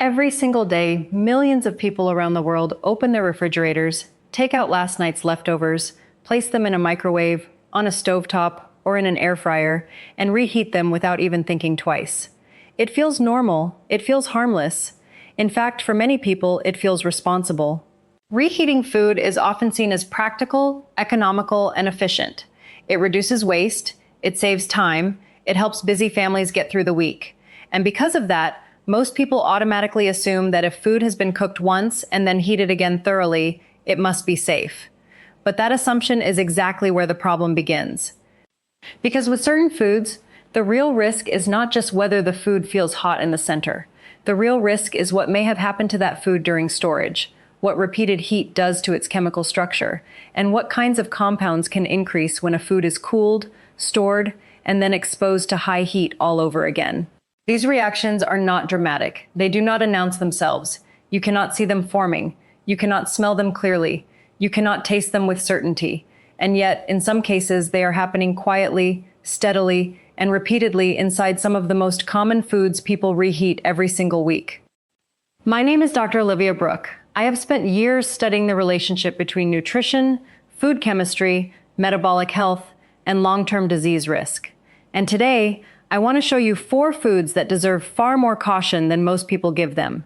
Every single day, millions of people around the world open their refrigerators, take out last night's leftovers, place them in a microwave, on a stovetop, or in an air fryer, and reheat them without even thinking twice. It feels normal, it feels harmless. In fact, for many people, it feels responsible. Reheating food is often seen as practical, economical, and efficient. It reduces waste, it saves time, it helps busy families get through the week. And because of that, most people automatically assume that if food has been cooked once and then heated again thoroughly, it must be safe. But that assumption is exactly where the problem begins. Because with certain foods, the real risk is not just whether the food feels hot in the center. The real risk is what may have happened to that food during storage, what repeated heat does to its chemical structure, and what kinds of compounds can increase when a food is cooled, stored, and then exposed to high heat all over again. These reactions are not dramatic. They do not announce themselves. You cannot see them forming. You cannot smell them clearly. You cannot taste them with certainty. And yet, in some cases, they are happening quietly, steadily, and repeatedly inside some of the most common foods people reheat every single week. My name is Dr. Olivia Brooke. I have spent years studying the relationship between nutrition, food chemistry, metabolic health, and long-term disease risk. And today, I want to show you 4 foods that deserve far more caution than most people give them.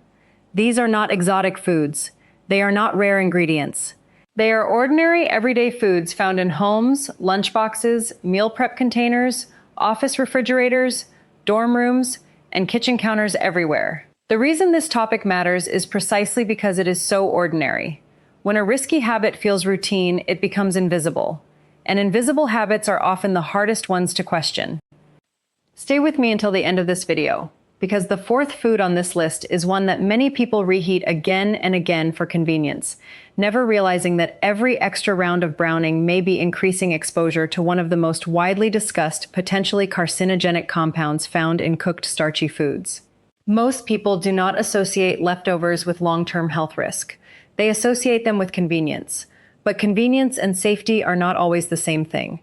These are not exotic foods. They are not rare ingredients. They are ordinary, everyday foods found in homes, lunchboxes, meal prep containers, office refrigerators, dorm rooms, and kitchen counters everywhere. The reason this topic matters is precisely because it is so ordinary. When a risky habit feels routine, it becomes invisible. And invisible habits are often the hardest ones to question. Stay with me until the end of this video, because the 4th food on this list is one that many people reheat again and again for convenience, never realizing that every extra round of browning may be increasing exposure to one of the most widely discussed, potentially carcinogenic compounds found in cooked starchy foods. Most people do not associate leftovers with long-term health risk. They associate them with convenience. But convenience and safety are not always the same thing.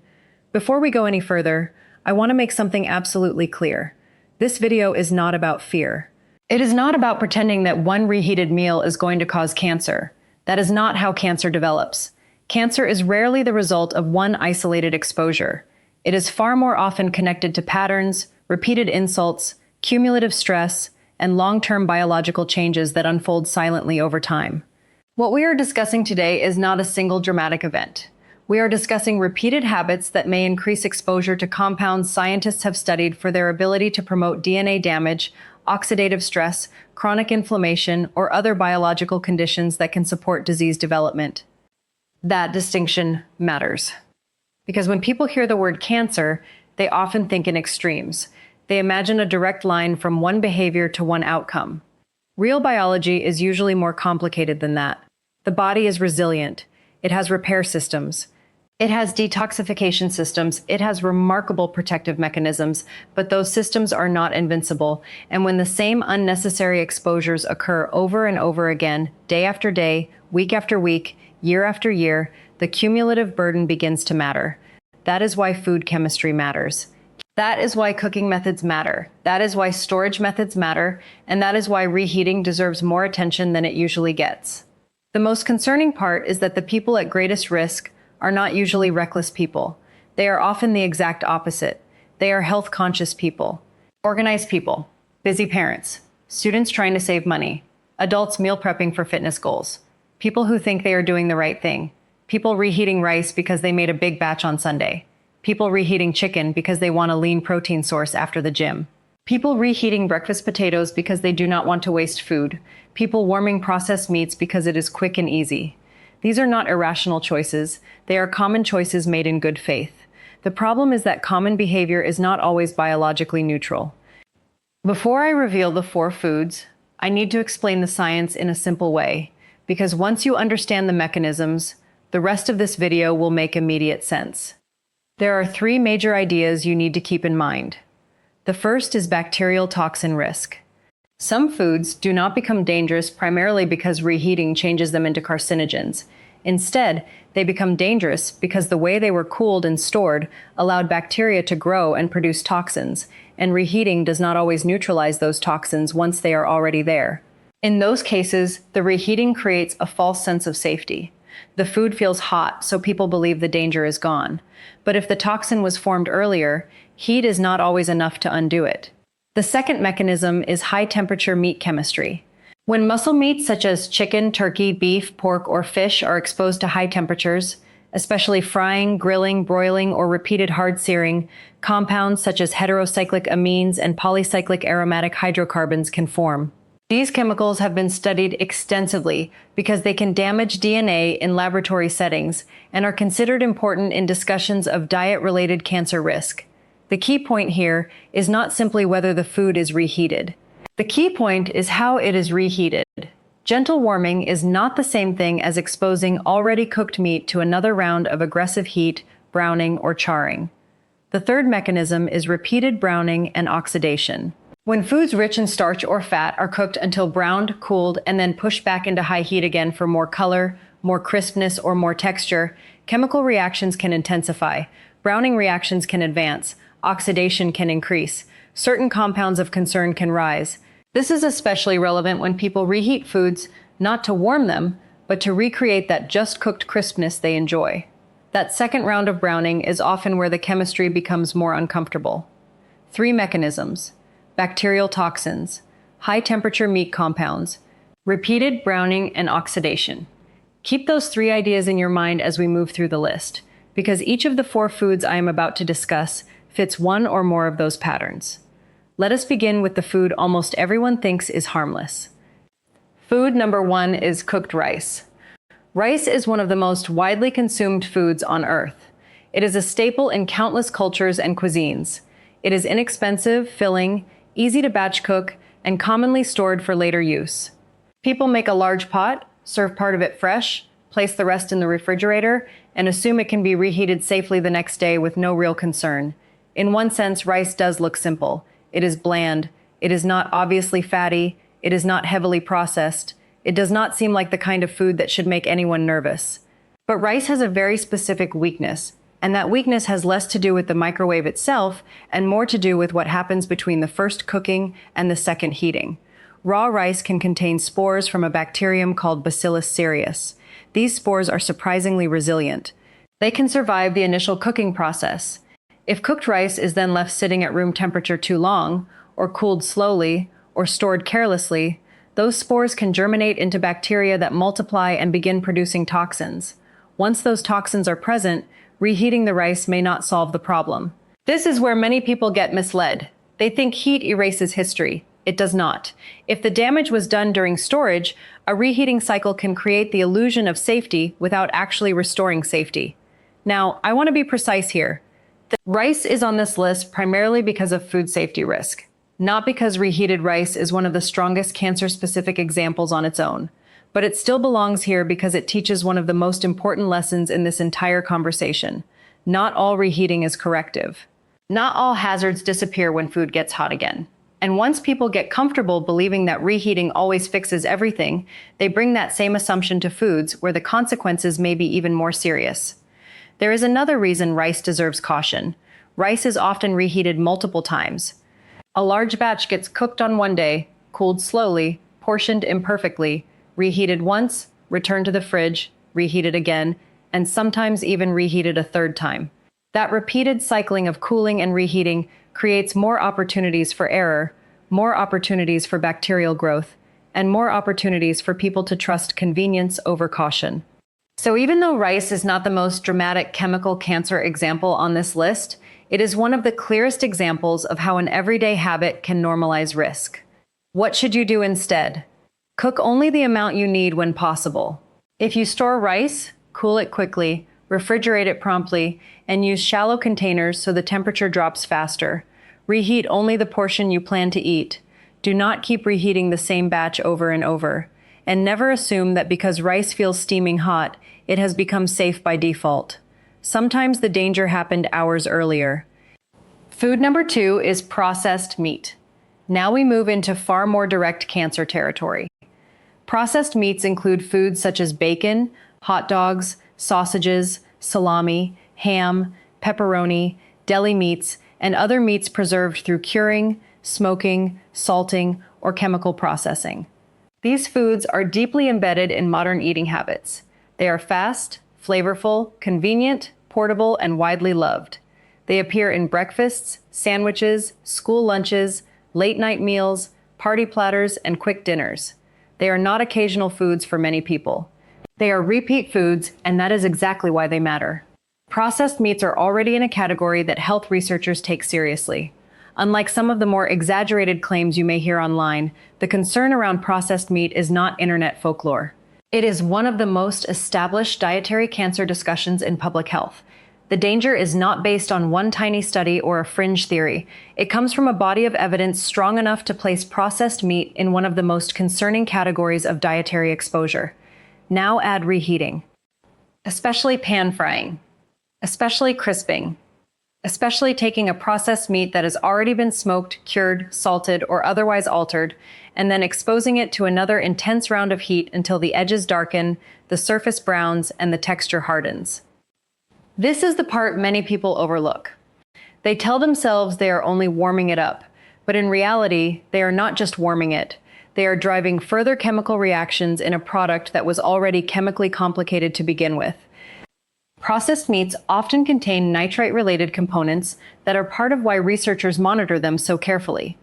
Before we go any further, I want to make something absolutely clear. This video is not about fear. It is not about pretending that one reheated meal is going to cause cancer. That is not how cancer develops. Cancer is rarely the result of one isolated exposure. It is far more often connected to patterns, repeated insults, cumulative stress, and long-term biological changes that unfold silently over time. What we are discussing today is not a single dramatic event. We are discussing repeated habits that may increase exposure to compounds scientists have studied for their ability to promote DNA damage, oxidative stress, chronic inflammation, or other biological conditions that can support disease development. That distinction matters. Because when people hear the word cancer, they often think in extremes. They imagine a direct line from one behavior to one outcome. Real biology is usually more complicated than that. The body is resilient. It has repair systems. It has detoxification systems. It has remarkable protective mechanisms, but those systems are not invincible. And when the same unnecessary exposures occur over and over again, day after day, week after week, year after year, the cumulative burden begins to matter. That is why food chemistry matters. That is why cooking methods matter. That is why storage methods matter. And that is why reheating deserves more attention than it usually gets. The most concerning part is that the people at greatest risk are not usually reckless people. They are often the exact opposite. They are health-conscious people, organized people, busy parents, students trying to save money, adults meal prepping for fitness goals, people who think they are doing the right thing, people reheating rice because they made a big batch on Sunday, people reheating chicken because they want a lean protein source after the gym, people reheating breakfast potatoes because they do not want to waste food, people warming processed meats because it is quick and easy. These are not irrational choices. They are common choices made in good faith. The problem is that common behavior is not always biologically neutral. Before I reveal the 4 foods, I need to explain the science in a simple way, because once you understand the mechanisms, the rest of this video will make immediate sense. There are 3 major ideas you need to keep in mind. The first is bacterial toxin risk. Some foods do not become dangerous primarily because reheating changes them into carcinogens. Instead, they become dangerous because the way they were cooled and stored allowed bacteria to grow and produce toxins, and reheating does not always neutralize those toxins once they are already there. In those cases, the reheating creates a false sense of safety. The food feels hot, so people believe the danger is gone. But if the toxin was formed earlier, heat is not always enough to undo it. The second mechanism is high-temperature meat chemistry. When muscle meats such as chicken, turkey, beef, pork, or fish are exposed to high temperatures, especially frying, grilling, broiling, or repeated hard searing, compounds such as heterocyclic amines and polycyclic aromatic hydrocarbons can form. These chemicals have been studied extensively because they can damage DNA in laboratory settings and are considered important in discussions of diet-related cancer risk. The key point here is not simply whether the food is reheated. The key point is how it is reheated. Gentle warming is not the same thing as exposing already cooked meat to another round of aggressive heat, browning, or charring. The third mechanism is repeated browning and oxidation. When foods rich in starch or fat are cooked until browned, cooled, and then pushed back into high heat again for more color, more crispness, or more texture, chemical reactions can intensify, browning reactions can advance, oxidation can increase, certain compounds of concern can rise. This is especially relevant when people reheat foods not to warm them, but to recreate that just cooked crispness they enjoy. That second round of browning is often where the chemistry becomes more uncomfortable. 3 mechanisms: bacterial toxins, high-temperature meat compounds, repeated browning, and oxidation. Keep those 3 ideas in your mind as we move through the list, because each of the 4 foods I am about to discuss fits one or more of those patterns. Let us begin with the food almost everyone thinks is harmless. Food number 1 is cooked rice. Rice is one of the most widely consumed foods on Earth. It is a staple in countless cultures and cuisines. It is inexpensive, filling, easy to batch cook, and commonly stored for later use. People make a large pot, serve part of it fresh, place the rest in the refrigerator, and assume it can be reheated safely the next day with no real concern. In one sense, rice does look simple. It is bland. It is not obviously fatty. It is not heavily processed. It does not seem like the kind of food that should make anyone nervous. But rice has a very specific weakness, and that weakness has less to do with the microwave itself and more to do with what happens between the first cooking and the second heating. Raw rice can contain spores from a bacterium called Bacillus cereus. These spores are surprisingly resilient. They can survive the initial cooking process. If cooked rice is then left sitting at room temperature too long, or cooled slowly, or stored carelessly, those spores can germinate into bacteria that multiply and begin producing toxins. Once those toxins are present, reheating the rice may not solve the problem. This is where many people get misled. They think heat erases history. It does not. If the damage was done during storage, a reheating cycle can create the illusion of safety without actually restoring safety. Now, I want to be precise here. Rice is on this list primarily because of food safety risk, not because reheated rice is one of the strongest cancer-specific examples on its own. But it still belongs here because it teaches one of the most important lessons in this entire conversation. Not all reheating is corrective. Not all hazards disappear when food gets hot again. And once people get comfortable believing that reheating always fixes everything, they bring that same assumption to foods where the consequences may be even more serious. There is another reason rice deserves caution. Rice is often reheated multiple times. A large batch gets cooked on one day, cooled slowly, portioned imperfectly, reheated once, returned to the fridge, reheated again, and sometimes even reheated a third time. That repeated cycling of cooling and reheating creates more opportunities for error, more opportunities for bacterial growth, and more opportunities for people to trust convenience over caution. So even though rice is not the most dramatic chemical cancer example on this list, it is one of the clearest examples of how an everyday habit can normalize risk. What should you do instead? Cook only the amount you need when possible. If you store rice, cool it quickly, refrigerate it promptly, and use shallow containers so the temperature drops faster. Reheat only the portion you plan to eat. Do not keep reheating the same batch over and over. And never assume that because rice feels steaming hot, it has become safe by default. Sometimes the danger happened hours earlier. Food number 2 is processed meat. Now we move into far more direct cancer territory. Processed meats include foods such as bacon, hot dogs, sausages, salami, ham, pepperoni, deli meats, and other meats preserved through curing, smoking, salting, or chemical processing. These foods are deeply embedded in modern eating habits. They are fast, flavorful, convenient, portable, and widely loved. They appear in breakfasts, sandwiches, school lunches, late-night meals, party platters, and quick dinners. They are not occasional foods for many people. They are repeat foods, and that is exactly why they matter. Processed meats are already in a category that health researchers take seriously. Unlike some of the more exaggerated claims you may hear online, the concern around processed meat is not internet folklore. It is one of the most established dietary cancer discussions in public health. The danger is not based on one tiny study or a fringe theory. It comes from a body of evidence strong enough to place processed meat in one of the most concerning categories of dietary exposure. Now add reheating, especially pan frying, especially crisping, especially taking a processed meat that has already been smoked, cured, salted, or otherwise altered, and then exposing it to another intense round of heat until the edges darken, the surface browns, and the texture hardens. This is the part many people overlook. They tell themselves they are only warming it up, but in reality, they are not just warming it. They are driving further chemical reactions in a product that was already chemically complicated to begin with. Processed meats often contain nitrite-related components that are part of why researchers monitor them so carefully.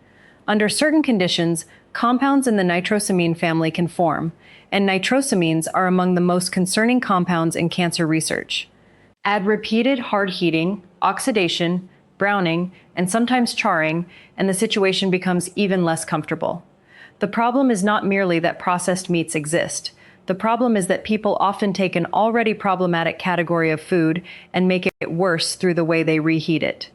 Under certain conditions, compounds in the nitrosamine family can form, and nitrosamines are among the most concerning compounds in cancer research. Add repeated hard heating, oxidation, browning, and sometimes charring, and the situation becomes even less comfortable. The problem is not merely that processed meats exist. The problem is that people often take an already problematic category of food and make it worse through the way they reheat it.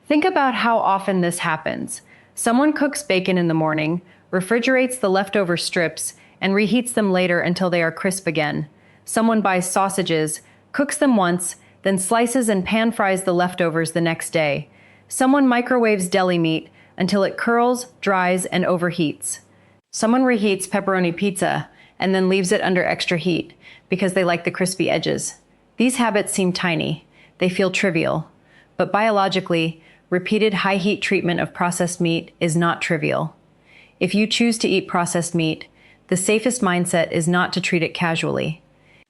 Think about how often this happens. Someone cooks bacon in the morning, refrigerates the leftover strips, and reheats them later until they are crisp again. Someone buys sausages, cooks them once, then slices and pan fries the leftovers the next day. Someone microwaves deli meat until it curls, dries, and overheats. Someone reheats pepperoni pizza and then leaves it under extra heat because they like the crispy edges. These habits seem tiny. They feel trivial. But biologically, repeated high heat treatment of processed meat is not trivial. If you choose to eat processed meat, the safest mindset is not to treat it casually.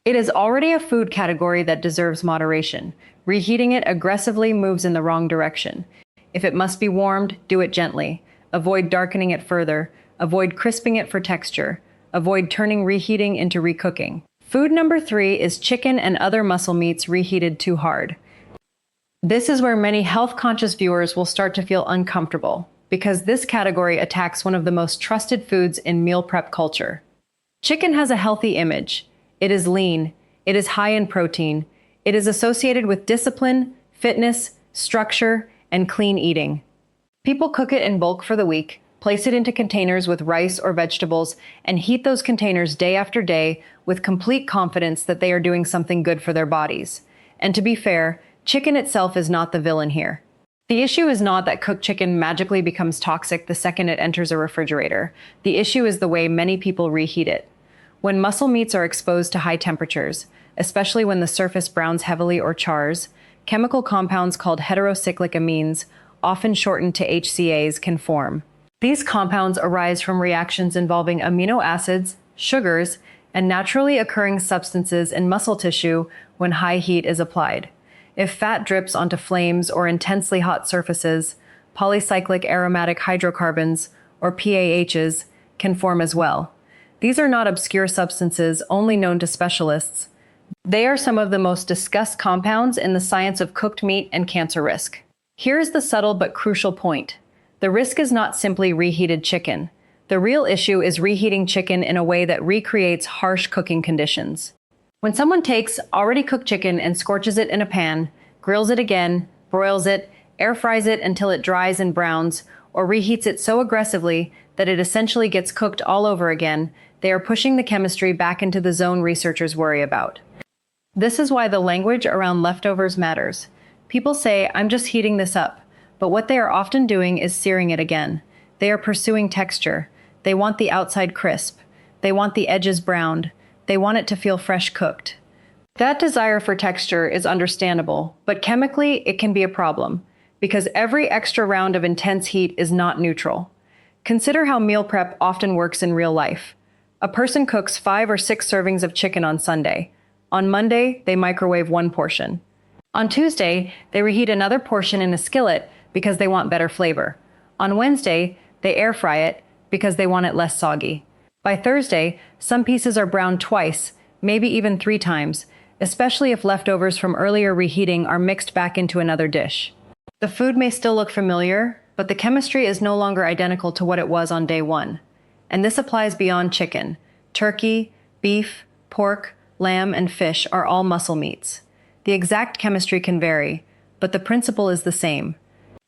It is already a food category that deserves moderation. Reheating it aggressively moves in the wrong direction. If it must be warmed, do it gently. Avoid darkening it further. Avoid crisping it for texture. Avoid turning reheating into recooking. Food number 3 is chicken and other muscle meats reheated too hard. This is where many health-conscious viewers will start to feel uncomfortable, because this category attacks one of the most trusted foods in meal prep culture. Chicken has a healthy image. It is lean. It is high in protein. It is associated with discipline, fitness, structure, and clean eating. People cook it in bulk for the week, place it into containers with rice or vegetables, and heat those containers day after day with complete confidence that they are doing something good for their bodies. And to be fair, chicken itself is not the villain here. The issue is not that cooked chicken magically becomes toxic the second it enters a refrigerator. The issue is the way many people reheat it. When muscle meats are exposed to high temperatures, especially when the surface browns heavily or chars, chemical compounds called heterocyclic amines, often shortened to HCAs, can form. These compounds arise from reactions involving amino acids, sugars, and naturally occurring substances in muscle tissue when high heat is applied. If fat drips onto flames or intensely hot surfaces, polycyclic aromatic hydrocarbons, or PAHs, can form as well. These are not obscure substances only known to specialists. They are some of the most discussed compounds in the science of cooked meat and cancer risk. Here is the subtle but crucial point. The risk is not simply reheated chicken. The real issue is reheating chicken in a way that recreates harsh cooking conditions. When someone takes already cooked chicken and scorches it in a pan, grills it again, broils it, air fries it until it dries and browns, or reheats it so aggressively that it essentially gets cooked all over again, they are pushing the chemistry back into the zone researchers worry about. This is why the language around leftovers matters. People say, "I'm just heating this up," but what they are often doing is searing it again. They are pursuing texture. They want the outside crisp. They want the edges browned. They want it to feel fresh cooked. That desire for texture is understandable, but chemically it can be a problem, because every extra round of intense heat is not neutral. Consider how meal prep often works in real life. A person cooks 5 or 6 servings of chicken on Sunday. On Monday, they microwave 1 portion. On Tuesday, they reheat another portion in a skillet because they want better flavor. On Wednesday, they air fry it because they want it less soggy. By Thursday, some pieces are browned twice, maybe even 3 times, especially if leftovers from earlier reheating are mixed back into another dish. The food may still look familiar, but the chemistry is no longer identical to what it was on day 1. And this applies beyond chicken. Turkey, beef, pork, lamb, and fish are all muscle meats. The exact chemistry can vary, but the principle is the same.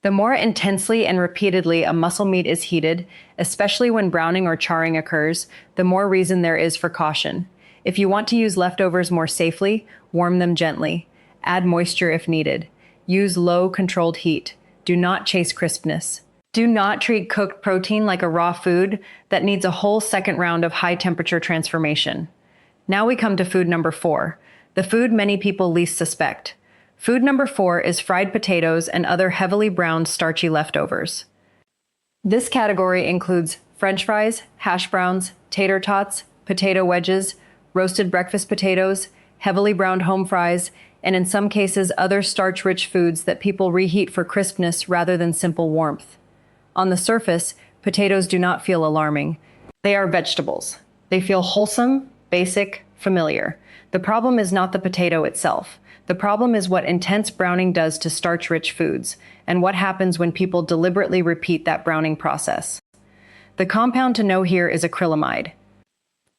The more intensely and repeatedly a muscle meat is heated, especially when browning or charring occurs, the more reason there is for caution. If you want to use leftovers more safely, warm them gently. Add moisture if needed. Use low, controlled heat. Do not chase crispness. Do not treat cooked protein like a raw food that needs a whole second round of high-temperature transformation. Now we come to food number 4, the food many people least suspect. Food number 4 is fried potatoes and other heavily browned starchy leftovers. This category includes French fries, hash browns, tater tots, potato wedges, roasted breakfast potatoes, heavily browned home fries, and in some cases other starch-rich foods that people reheat for crispness rather than simple warmth. On the surface, potatoes do not feel alarming. They are vegetables. They feel wholesome, basic, familiar. The problem is not the potato itself. The problem is what intense browning does to starch-rich foods, and what happens when people deliberately repeat that browning process. The compound to know here is acrylamide.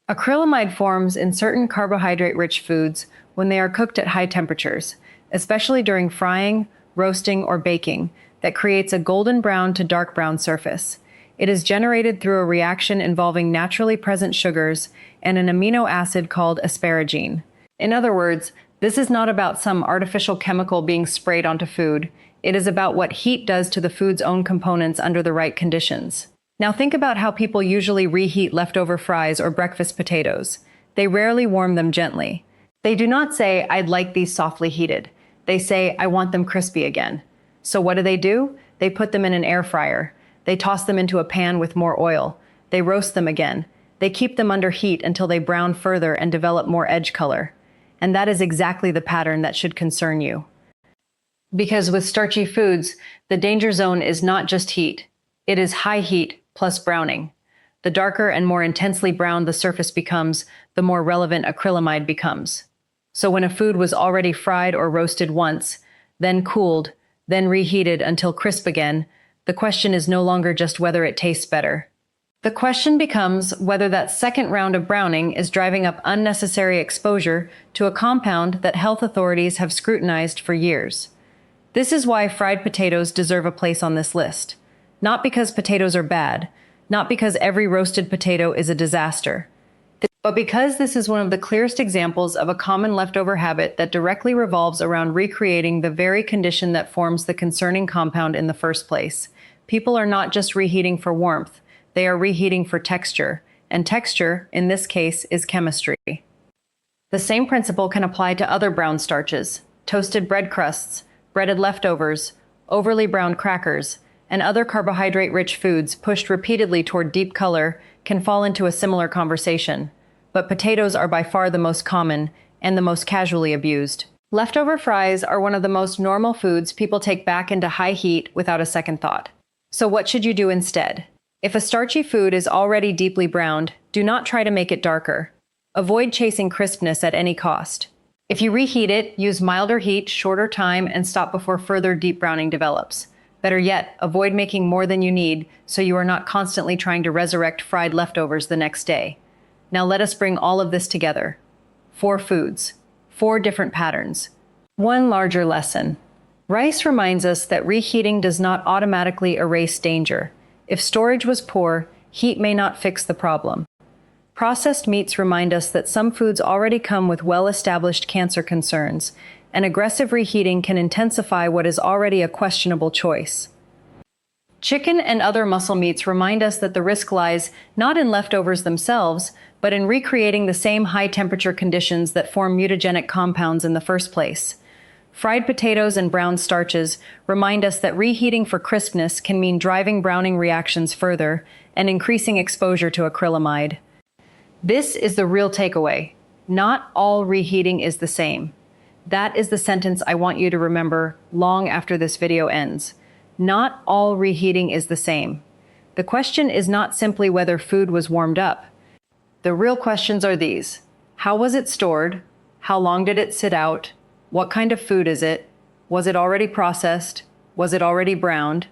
Acrylamide forms in certain carbohydrate-rich foods when they are cooked at high temperatures, especially during frying, roasting, or baking, that creates a golden brown to dark brown surface. It is generated through a reaction involving naturally present sugars and an amino acid called asparagine. In other words, this is not about some artificial chemical being sprayed onto food. It is about what heat does to the food's own components under the right conditions. Now think about how people usually reheat leftover fries or breakfast potatoes. They rarely warm them gently. They do not say, "I'd like these softly heated." They say, "I want them crispy again." So what do? They put them in an air fryer. They toss them into a pan with more oil. They roast them again. They keep them under heat until they brown further and develop more edge color. And that is exactly the pattern that should concern you. Because with starchy foods, the danger zone is not just heat. It is high heat plus browning. The darker and more intensely browned the surface becomes, the more relevant acrylamide becomes. So when a food was already fried or roasted once, then cooled, then reheated until crisp again, the question is no longer just whether it tastes better. The question becomes whether that second round of browning is driving up unnecessary exposure to a compound that health authorities have scrutinized for years. This is why fried potatoes deserve a place on this list. Not because potatoes are bad, not because every roasted potato is a disaster, but because this is one of the clearest examples of a common leftover habit that directly revolves around recreating the very condition that forms the concerning compound in the first place. People are not just reheating for warmth, they are reheating for texture, and texture, in this case, is chemistry. The same principle can apply to other brown starches, toasted bread crusts, breaded leftovers, overly browned crackers, and other carbohydrate-rich foods pushed repeatedly toward deep color can fall into a similar conversation. But potatoes are by far the most common and the most casually abused. Leftover fries are one of the most normal foods people take back into high heat without a second thought. So what should you do instead? If a starchy food is already deeply browned, do not try to make it darker. Avoid chasing crispness at any cost. If you reheat it, use milder heat, shorter time, and stop before further deep browning develops. Better yet, avoid making more than you need so you are not constantly trying to resurrect fried leftovers the next day. Now let us bring all of this together. 4 foods, 4 different patterns. 1 larger lesson. Rice reminds us that reheating does not automatically erase danger. If storage was poor, heat may not fix the problem. Processed meats remind us that some foods already come with well-established cancer concerns, and aggressive reheating can intensify what is already a questionable choice. Chicken and other muscle meats remind us that the risk lies not in leftovers themselves, but in recreating the same high-temperature conditions that form mutagenic compounds in the first place. Fried potatoes and brown starches remind us that reheating for crispness can mean driving browning reactions further and increasing exposure to acrylamide. This is the real takeaway. Not all reheating is the same. That is the sentence I want you to remember long after this video ends. Not all reheating is the same. The question is not simply whether food was warmed up. The real questions are these. How was it stored? How long did it sit out? What kind of food is it? Was it already processed? Was it already browned?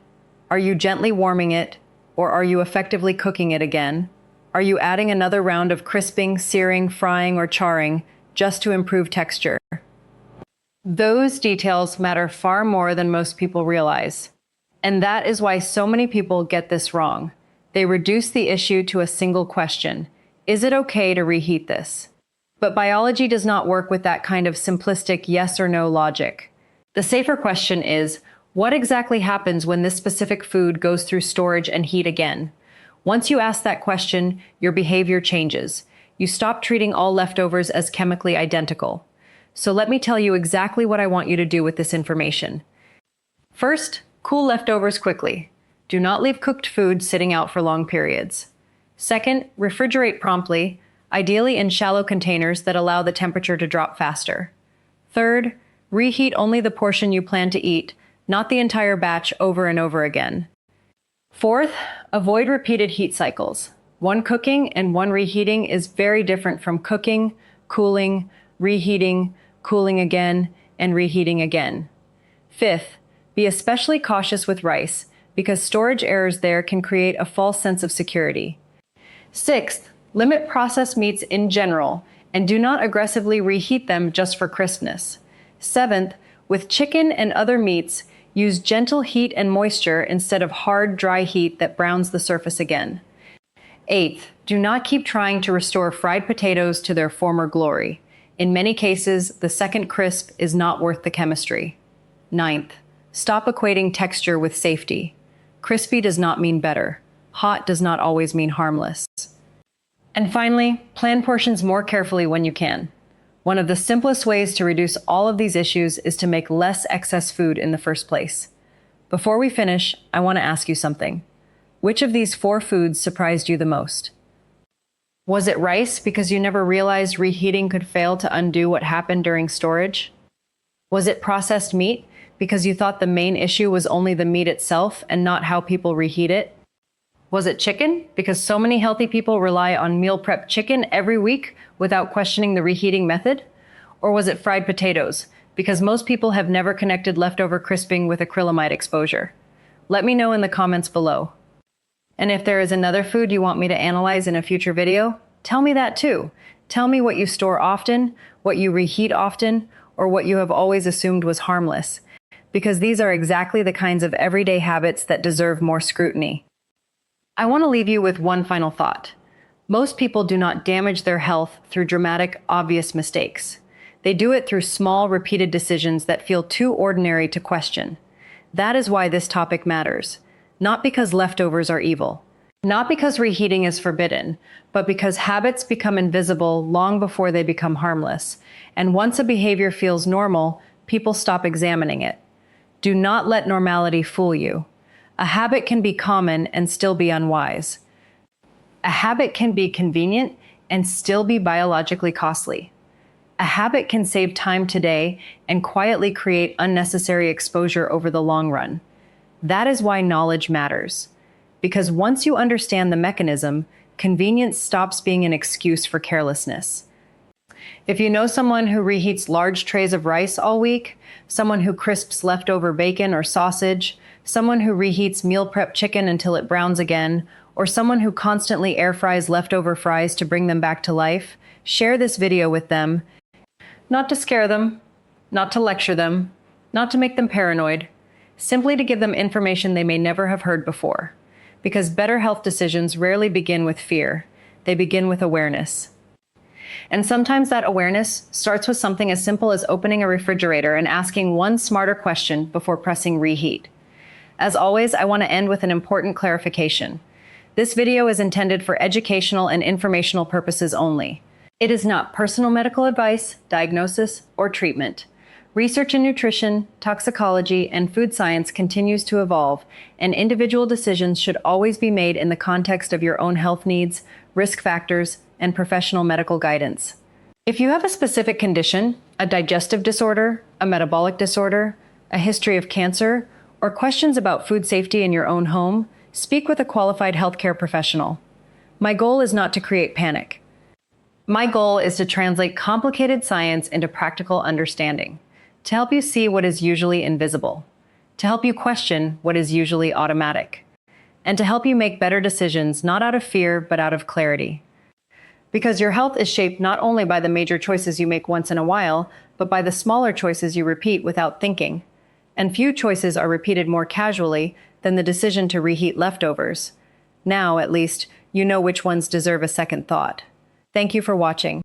Are you gently warming it? Or are you effectively cooking it again? Are you adding another round of crisping, searing, frying, or charring just to improve texture? Those details matter far more than most people realize. And that is why so many people get this wrong. They reduce the issue to a single question. Is it okay to reheat this? But biology does not work with that kind of simplistic yes or no logic. The safer question is, what exactly happens when this specific food goes through storage and heat again? Once you ask that question, your behavior changes. You stop treating all leftovers as chemically identical. So let me tell you exactly what I want you to do with this information. First, cool leftovers quickly. Do not leave cooked food sitting out for long periods. Second, refrigerate promptly, ideally in shallow containers that allow the temperature to drop faster. Third, reheat only the portion you plan to eat, not the entire batch over and over again. Fourth, avoid repeated heat cycles. One cooking and one reheating is very different from cooking, cooling, reheating, cooling again, and reheating again. Fifth, be especially cautious with rice, because storage errors there can create a false sense of security. Sixth, limit processed meats in general, and do not aggressively reheat them just for crispness. Seventh, with chicken and other meats, use gentle heat and moisture instead of hard, dry heat that browns the surface again. Eighth, do not keep trying to restore fried potatoes to their former glory. In many cases, the second crisp is not worth the chemistry. Ninth, stop equating texture with safety. Crispy does not mean better. Hot does not always mean harmless. And finally, plan portions more carefully when you can. One of the simplest ways to reduce all of these issues is to make less excess food in the first place. Before we finish, I want to ask you something. Which of these 4 foods surprised you the most? Was it rice because you never realized reheating could fail to undo what happened during storage? Was it processed meat because you thought the main issue was only the meat itself and not how people reheat it? Was it chicken because so many healthy people rely on meal prep chicken every week without questioning the reheating method? Or was it fried potatoes because most people have never connected leftover crisping with acrylamide exposure? Let me know in the comments below. And if there is another food you want me to analyze in a future video, tell me that too. Tell me what you store often, what you reheat often, or what you have always assumed was harmless, because these are exactly the kinds of everyday habits that deserve more scrutiny. I want to leave you with one final thought. Most people do not damage their health through dramatic, obvious mistakes. They do it through small, repeated decisions that feel too ordinary to question. That is why this topic matters. Not because leftovers are evil, not because reheating is forbidden, but because habits become invisible long before they become harmless. And once a behavior feels normal, people stop examining it. Do not let normality fool you. A habit can be common and still be unwise. A habit can be convenient and still be biologically costly. A habit can save time today and quietly create unnecessary exposure over the long run. That is why knowledge matters. Because once you understand the mechanism, convenience stops being an excuse for carelessness. If you know someone who reheats large trays of rice all week, someone who crisps leftover bacon or sausage, someone who reheats meal prep chicken until it browns again, or someone who constantly air fries leftover fries to bring them back to life, share this video with them. Not to scare them, not to lecture them, not to make them paranoid, simply to give them information they may never have heard before. Because better health decisions rarely begin with fear. They begin with awareness. And sometimes that awareness starts with something as simple as opening a refrigerator and asking one smarter question before pressing reheat. As always, I want to end with an important clarification. This video is intended for educational and informational purposes only. It is not personal medical advice, diagnosis, or treatment. Research in nutrition, toxicology, and food science continues to evolve, and individual decisions should always be made in the context of your own health needs, risk factors, and professional medical guidance. If you have a specific condition, a digestive disorder, a metabolic disorder, a history of cancer, or questions about food safety in your own home, speak with a qualified healthcare professional. My goal is not to create panic. My goal is to translate complicated science into practical understanding, to help you see what is usually invisible, to help you question what is usually automatic, and to help you make better decisions not out of fear but out of clarity. Because your health is shaped not only by the major choices you make once in a while, but by the smaller choices you repeat without thinking. And few choices are repeated more casually than the decision to reheat leftovers. Now, at least, you know which ones deserve a second thought. Thank you for watching.